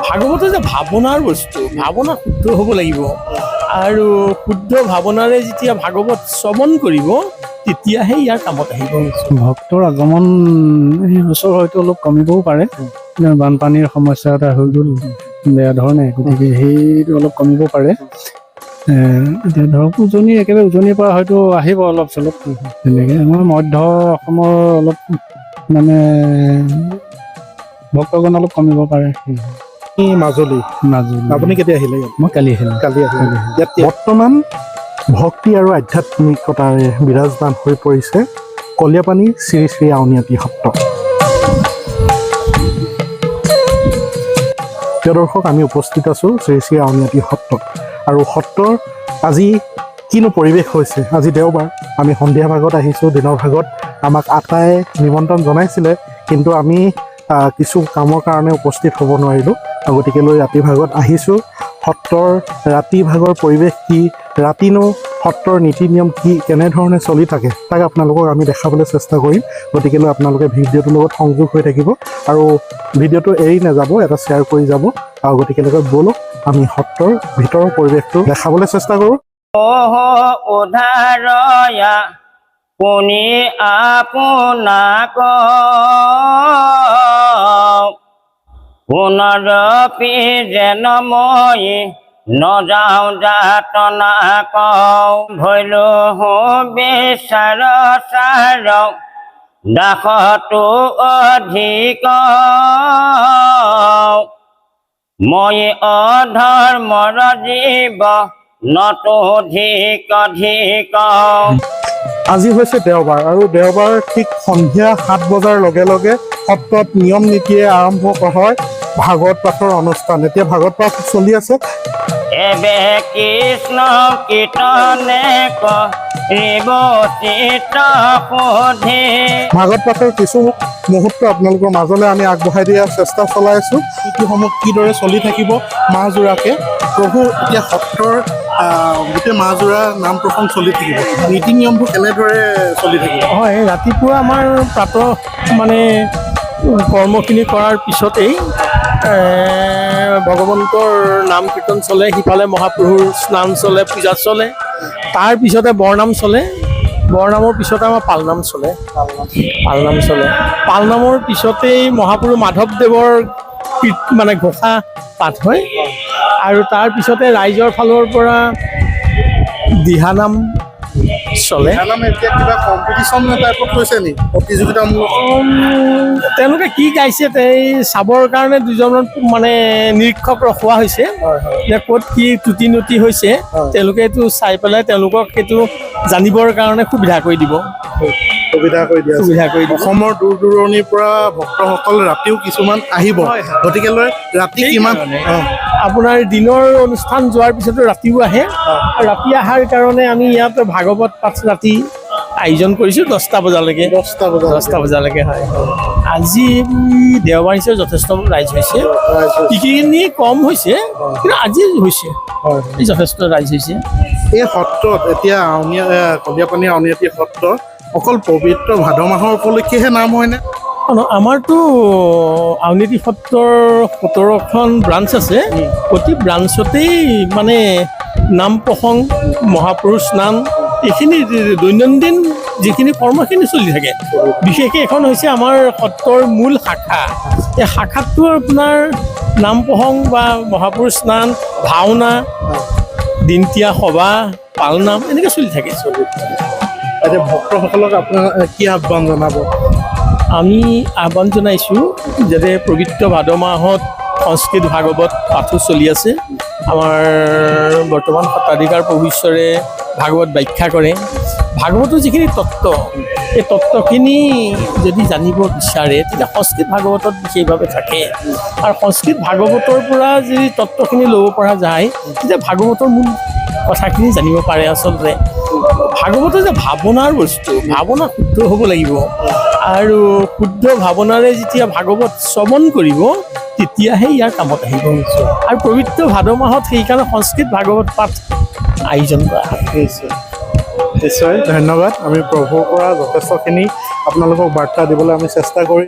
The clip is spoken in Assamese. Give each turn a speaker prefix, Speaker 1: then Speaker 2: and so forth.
Speaker 1: ভাগৱত যে ভাৱনাৰ বস্তু, ভাৱনা শুদ্ধ হ'ব লাগিব আৰু শুদ্ধ ভাৱনাৰে যেতিয়া ভাগৱত শ্ৰৱণ কৰিব তেতিয়াহে ইয়াৰ কামত আহিব।
Speaker 2: ভক্তৰ আগমন এই বছৰ হয়তো অলপ কমিবও পাৰে, বানপানীৰ সমস্যা এটা হৈ গ'ল বেয়া ধৰণে, গতিকে সেইটো অলপ কমিব পাৰে। এতিয়া ধৰক একেবাৰে উজনিৰ পৰা হয়তো আহিব অলপ চলপ তেনেকৈ। আমাৰ মধ্য অসমৰ অলপ মানে ভক্তগণ অলপ কমিব পাৰে।
Speaker 3: মাজুলী আপুনি কেতিয়া আহিলে?
Speaker 2: মই কালি আহিলোঁ।
Speaker 3: ইয়াত বৰ্তমান ভক্তি আৰু আধ্যাত্মিকতাৰে বিৰাজমান হৈ পৰিছে কলীয়াপানী শ্ৰী শ্ৰী আউনীআটী সত্ৰ। প্ৰিয় দৰ্শক, আমি উপস্থিত আছোঁ শ্ৰী শ্ৰী আউনীআটী সত্ৰত আৰু সত্ৰৰ আজি কিনো পৰিৱেশ হৈছে। আজি দেওবাৰ, আমি সন্ধিয়া ভাগত আহিছোঁ। দিনৰ ভাগত আমাক আটাই নিমন্ত্ৰণ জনাইছিলে, কিন্তু আমি কিছু কামৰ কাৰণে উপস্থিত হ'ব নোৱাৰিলোঁ, গতিকেলৈ ৰাতি ভাগত আহিছোঁ। সত্ৰৰ ৰাতি ভাগৰ পৰিৱেশ কি, ৰাতিনো সত্ৰৰ নীতি নিয়ম কি, কেনেধৰণে চলি থাকে তাক আপোনালোকক আমি দেখাবলৈ চেষ্টা কৰিম। গতিকেলৈ আপোনালোকে ভিডিঅ'টোৰ লগত সংযোগ হৈ থাকিব আৰু ভিডিঅ'টো এৰি নাযাব, এটা শ্বেয়াৰ কৰি যাব। আৰু গতিকেলৈ ব'লক আমি সত্ৰৰ ভিতৰৰ পৰিৱেশটো দেখাবলৈ চেষ্টা কৰোঁ।
Speaker 4: উদ্ধাৰয়া পুনি আপোনাক পুনৰপি যেন মই নযাওঁ যাতনা কওঁ, ভৈলো বিচাৰ চাৰ দাসটো অধিক, মই অধৰ্মৰ জীৱ নতো ধিক ধিক।
Speaker 3: আজি হৈছে দেওবাৰ আৰু দেওবাৰ ঠিক সন্ধিয়া 7 বজাৰ লগে লগে সত্ৰত নিয়ম নীতিয়ে আৰম্ভ হয় ভাগৱত পাঠৰ অনুষ্ঠান। এতিয়া ভাগৱত পাঠ চলি আছে।
Speaker 4: এবে কৃষ্ণ কীৰ্তনে কৰিব চিত্ত সোধে।
Speaker 3: ভাগৱত পাঠৰ কিছু মুহূৰ্ত আপোনালোকৰ মাজলৈ আমি আগবঢ়াই দিয়াৰ চেষ্টা চলাই আছোঁ। নীতিসমূহ কিদৰে চলি থাকিব মাহজোৰাকে, প্ৰভু এতিয়া সত্ৰৰ গোটেই মাহজোৰা নাম প্ৰসংগ চলি থাকিব, নীতি নিয়মবোৰ কেনেদৰে চলি থাকিব?
Speaker 1: হয়, ৰাতিপুৱা আমাৰ প্ৰাতঃ মানে কৰ্মখিনি কৰাৰ পিছতেই ভগৱন্তৰ নাম কীৰ্তন চলে, সিফালে মহাপ্ৰভুৰ স্নান চলে, পূজা চলে, তাৰপিছতে বৰনাম চলে, বৰনামৰ পিছতে আমাৰ পালনাম চলে, পালনামৰ পিছতেই মহাপুৰুষ মাধৱদেৱৰ মানে ঘোষা পাঠ হয় আৰু তাৰপিছতে ৰাইজৰ ফালৰ পৰা দিহানাম চলে।
Speaker 3: এতিয়া কিবা কম্পিটিশ্যন টাইপত হৈছে নেকি, প্ৰতিযোগিতামূলক?
Speaker 1: তেওঁলোকে কি গাইছে চাবৰ কাৰণে দুজনমান মানে নিৰীক্ষক ৰখোৱা হৈছে, যে ক'ত কি ত্ৰুটি নুটি হৈছে তেওঁলোকে এইটো চাই পেলাই তেওঁলোকক সেইটো জানিবৰ কাৰণে সুবিধা কৰি দিব। অসমৰ দূৰ দূৰণিৰ পৰা ভক্তসকল ৰাতিও কিছুমান আহিব, গতিকেলৈ ৰাতি কিমান আপোনাৰ দিনৰ অনুষ্ঠান যোৱাৰ পিছতো ৰাতিও আহে। ৰাতি অহাৰ কাৰণে আমি ইয়াত ভাগৱত পাঠ ৰাতি আয়োজন কৰিছোঁ 10টা বজালৈকে। 10টা বজালৈকে হয়। আজি দেওবাৰ হিচাপে যথেষ্ট ৰাইজ হৈছে, এইখিনি কম হৈছে কিন্তু আজি হৈছে যথেষ্ট ৰাইজ হৈছে।
Speaker 3: এই সত্ৰত এতিয়া কলীয়াপানী আউনীআটী সত্ৰ অকল পবিত্ৰ ভাদ মাহৰ উপলক্ষেহে নাম হয়নে?
Speaker 1: আমাৰতো আউনীআটী সত্ৰৰ 17খন ব্ৰাঞ্চ আছে, প্ৰতি ব্ৰাঞ্চতেই মানে নাম প্ৰসংগ, মহাপুৰুষ স্নান, এইখিনি দৈনন্দিন যিখিনি কৰ্মখিনি চলি থাকে। বিশেষকৈ এখন হৈছে আমাৰ সত্ৰৰ মূল শাখা। এই শাখাটো আপোনাৰ নাম প্ৰসংগ বা মহাপুৰুষ স্নান, ভাওনা, দিনতীয়া সভা, পালনাম এনেকৈ চলি থাকে।
Speaker 3: এতিয়া ভক্তসকলক আপোনাৰ কি আহ্বান জনাব?
Speaker 1: আমি আহ্বান জনাইছোঁ যাতে পবিত্ৰ ভাদ মাহত সংস্কৃত ভাগৱত পাঠো চলি আছে। আমাৰ বৰ্তমান সত্ৰাধিকাৰ প্ৰভু ঈশ্বৰে ভাগৱত ব্যাখ্যা কৰে। ভাগৱতৰ যিখিনি তত্ত্ব, এই তত্ত্বখিনি যদি জানিব বিচাৰে তেতিয়া সংস্কৃত ভাগৱতত বিশেষভাৱে থাকে আৰু সংস্কৃত ভাগৱতৰ পৰা যদি তত্ত্বখিনি ল'ব পৰা যায় তেতিয়া ভাগৱতৰ মূল কথাখিনি জানিব পাৰে। আচলতে ভাগৱতৰ যে ভাৱনাৰ বস্তু, ভাৱনা শুদ্ধ হ'ব লাগিব আৰু শুদ্ধ ভাৱনাৰে যেতিয়া ভাগৱত শ্ৰৱণ কৰিব তেতিয়াহে ইয়াৰ কামত আহিব। আৰু পবিত্ৰ ভাদ মাহত সেইকাৰণে সংস্কৃত ভাগৱত পাঠ আয়োজন কৰা হয়।
Speaker 3: নিশ্চয় ধন্যবাদ। আমি প্ৰভুৰ পৰা যথেষ্টখিনি আপোনালোকক বাৰ্তা দিবলৈ আমি চেষ্টা কৰিম।